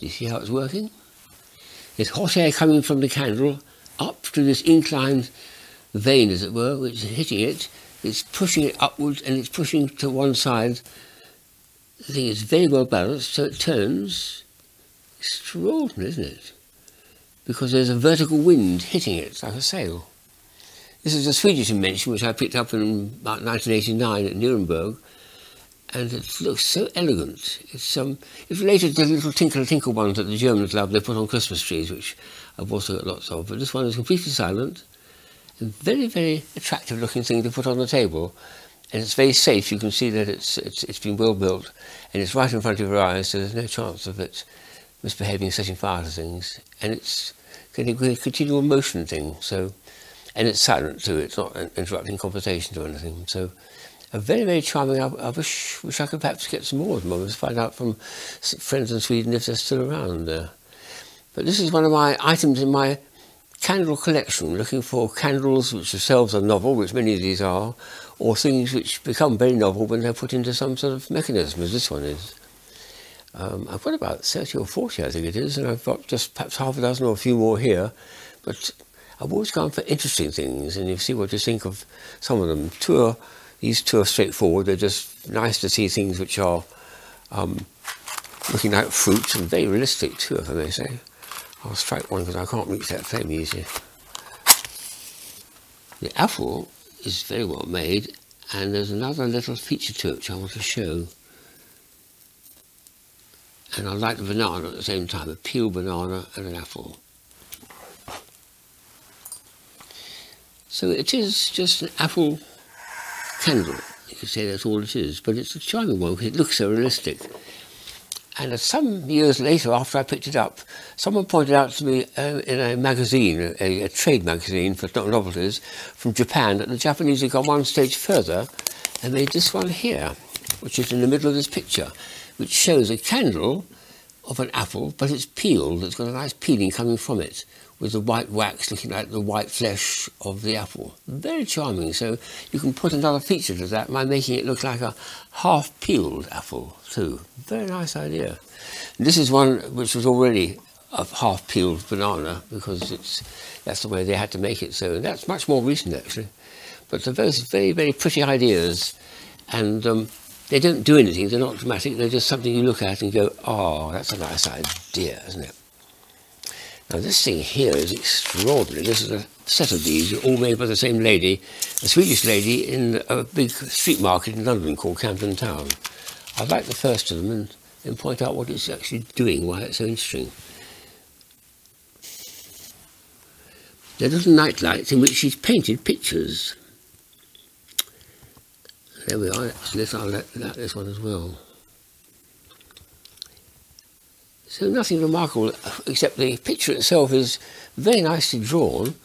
You see how it's working? There's hot air coming from the candle up to this inclined vein, as it were, which is hitting it. It's pushing it upwards and it's pushing to one side. The thing is very well balanced, so it turns. Extraordinary, isn't it? Because there's a vertical wind hitting it like a sail. This is a Swedish invention which I picked up in about 1989 at Nuremberg, and it looks so elegant. It's related to the little tinkle ones that the Germans love. They put on Christmas trees, which I've also got lots of. But this one is completely silent, and very, very attractive looking thing to put on the table. And it's very safe. You can see that it's been well built, and it's right in front of your eyes, so there's no chance of it misbehaving, setting fire to things. And it's going to be a continual motion thing. So, and it's silent too. It's not interrupting conversations or anything. So, a very, very charming. I wish I could perhaps get some more of them. I must find out from friends in Sweden if they're still around. But this is one of my items in my candle collection, looking for candles which themselves are novel, which many of these are, or things which become very novel when they're put into some sort of mechanism, as this one is. I've got about 30 or 40, I think it is, and I've got just perhaps half a dozen or a few more here, but I've always gone for interesting things, and you see what you think of some of them. These two are straightforward. They're just nice to see things which are looking like fruit and very realistic too, if I may say. I'll strike one because I can't reach that flame easily. The apple is very well made, and there's another little feature to it which I want to show. And I like the banana at the same time, a peeled banana and an apple. So it is just an apple candle. You could say that's all it is, but it's a charming one because it looks so realistic. And some years later, after I picked it up, someone pointed out to me in a magazine, a trade magazine for novelties from Japan, that the Japanese had gone one stage further and made this one here, which is in the middle of this picture, which shows a candle of an apple, but it's peeled. It's got a nice peeling coming from it, with the white wax looking like the white flesh of the apple. Very charming. So you can put another feature to that by making it look like a half-peeled apple too. Very nice idea. And this is one which was already a half-peeled banana, because that's the way they had to make it. So that's much more recent actually. But they're both very, very pretty ideas, and they don't do anything. They're not dramatic. They're just something you look at and go, oh, that's a nice idea, isn't it? Now this thing here is extraordinary. This is a set of these, all made by the same lady, a Swedish lady in a big street market in London called Camden Town. I'd like the first of them and point out what it's actually doing, why it's so interesting. They're little night lights in which she's painted pictures. There we are, I'll let this one as well. So nothing remarkable, except the picture itself is very nicely drawn,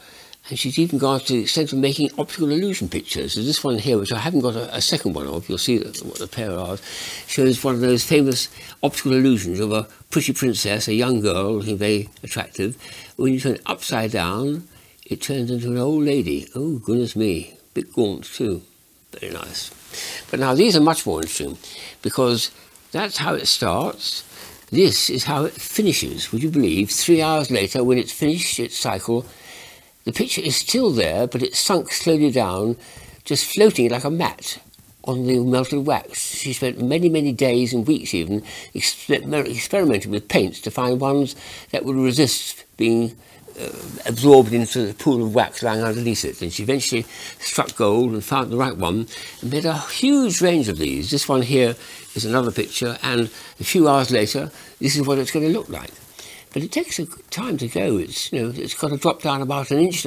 and she's even gone to the extent of making optical illusion pictures. So this one here, which I haven't got a second one of, you'll see what the pair are, shows one of those famous optical illusions of a pretty princess, a young girl looking very attractive. When you turn it upside down, it turns into an old lady. Oh, goodness me, bit gaunt too. Very nice. But now these are much more interesting, because that's how it starts. This is how it finishes. Would you believe, 3 hours later, when it's finished its cycle, the picture is still there, but it's sunk slowly down, just floating like a mat on the melted wax. She spent many, many days and weeks even experimenting with paints to find ones that would resist being absorbed into the pool of wax lying underneath it. And she eventually struck gold and found the right one and made a huge range of these. This one here is another picture, and a few hours later this is what it's going to look like. But it takes a good time to go. It's got to drop down about 1.5 inches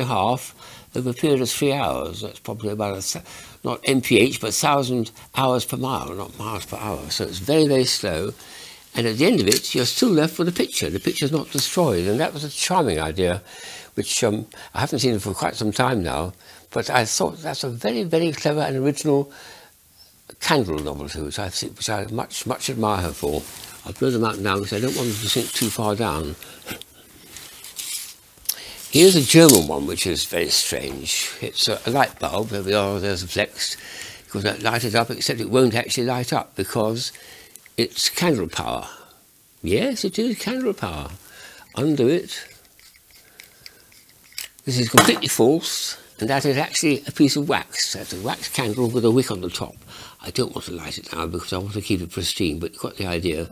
over a period of 3 hours. That's probably about not mph but 1,000 hours per mile, not miles per hour. So it's very, very slow. And at the end of it, you're still left with a picture. The picture's not destroyed, and that was a charming idea, which I haven't seen for quite some time now. But I thought that's a very, very clever and original candle novelty, which I much admire her for. I'll blow them out now because I don't want them to sink too far down. Here's a German one, which is very strange. It's a light bulb. There we are. There's a flex. You can light it up, except it won't actually light up because it's candle power. Yes, it is candle power. Undo it. This is completely false, and that is actually a piece of wax. That's a wax candle with a wick on the top. I don't want to light it now because I want to keep it pristine, but you got the idea.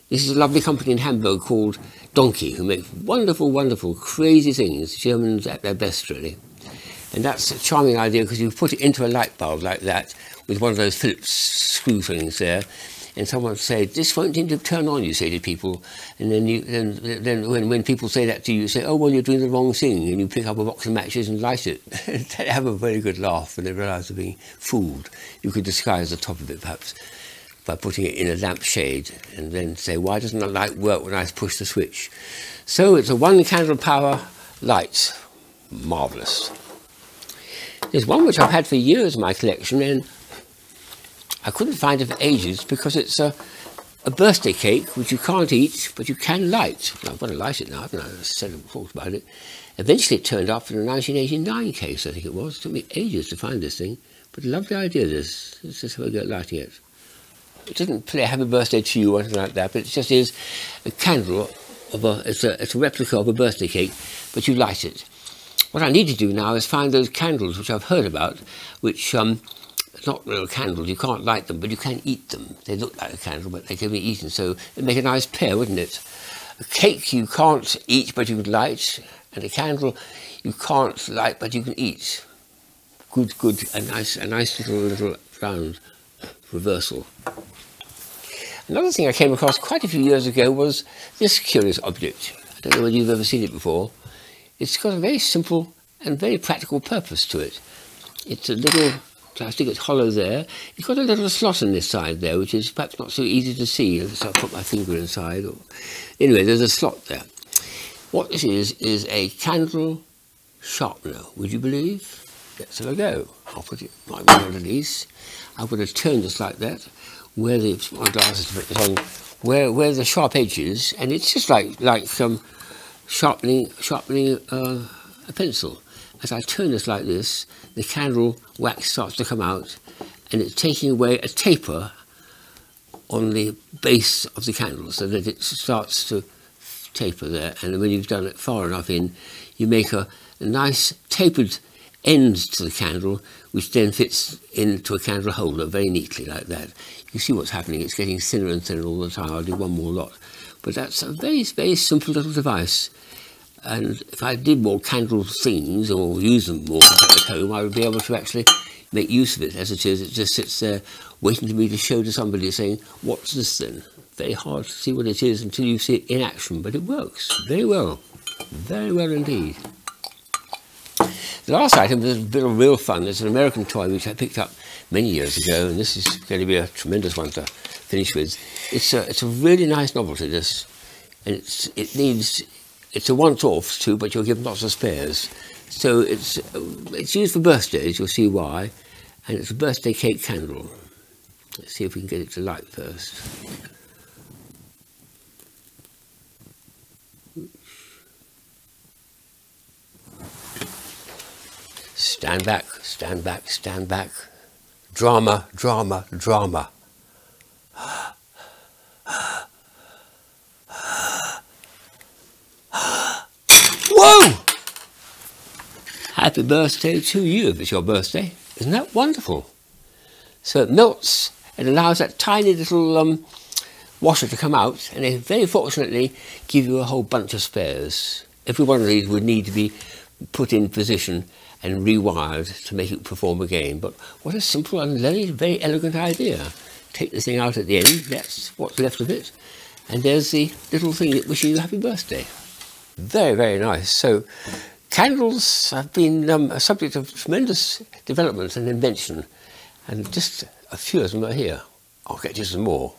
This is a lovely company in Hamburg called Donkey, who make wonderful, wonderful, crazy things. Germans at their best, really. And that's a charming idea because you put it into a light bulb like that with one of those Phillips screw things there, and someone said, "This won't seem to turn on," you say to people, and then when people say that to you, you say, "Oh, well, you're doing the wrong thing," and you pick up a box of matches and light it. They have a very good laugh when they realise they're being fooled. You could disguise the top of it, perhaps, by putting it in a lamp shade, and then say, "Why doesn't the light work when I push the switch?" So it's a one candle power light. Marvellous. There's one which I've had for years in my collection, and I couldn't find it for ages because it's a birthday cake which you can't eat, but you can light. Now, I've got to light it now, haven't I? I said talked about it. Eventually it turned up in a 1989 case, I think it was. It took me ages to find this thing, but a lovely idea this. Let's just have a go at lighting it. It doesn't play happy birthday to you or anything like that, but it just is a candle of it's a replica of a birthday cake, but you light it. What I need to do now is find those candles which I've heard about, which it's not real candles, you can't light them, but you can eat them. They look like a candle, but they can be eaten, so it'd make a nice pair, wouldn't it? A cake you can't eat, but you can light, and a candle you can't light, but you can eat. Good, a nice little round reversal. Another thing I came across quite a few years ago was this curious object. I don't know whether you've ever seen it before. It's got a very simple and very practical purpose to it. It's a little plastic, it's hollow there. It's got a little slot on this side there, which is perhaps not so easy to see, so I'll put my finger inside. Anyway, there's a slot there. What this is a candle sharpener, would you believe? Let's have a go. I'll put it right underneath. I'm going to turn this like that, where the my glasses is on, where the sharp edge is, and it's just like sharpening a pencil. As I turn this like this, the candle wax starts to come out, and it's taking away a taper on the base of the candle, so that it starts to taper there. And when you've done it far enough in, you make a nice tapered end to the candle, which then fits into a candle holder very neatly like that. You see what's happening, it's getting thinner and thinner all the time. I'll do one more lot. But that's a very, very simple little device. And if I did more candle things, or use them more at home, I would be able to actually make use of it. As it is, it just sits there waiting for me to show to somebody saying, "What's this then?" Very hard to see what it is until you see it in action, but it works very well indeed. The last item is a bit of real fun. There's an American toy which I picked up many years ago, and this is going to be a tremendous one to finish with. It's a really nice novelty, this, and it's a once-off too, but you'll give lots of spares. So it's used for birthdays, you'll see why, and it's a birthday cake candle. Let's see if we can get it to light first. Stand back, stand back, stand back. Drama, drama, drama. Whoa! Happy birthday to you if it's your birthday. Isn't that wonderful? So it melts and allows that tiny little washer to come out, and they very fortunately give you a whole bunch of spares. Every one of these would need to be put in position and rewired to make it perform again. But what a simple and very elegant idea. Take the thing out at the end, that's what's left of it, and there's the little thing that wishes you a happy birthday. Very, very nice. So candles have been a subject of tremendous development and invention, and just a few of them are here. I'll get you some more.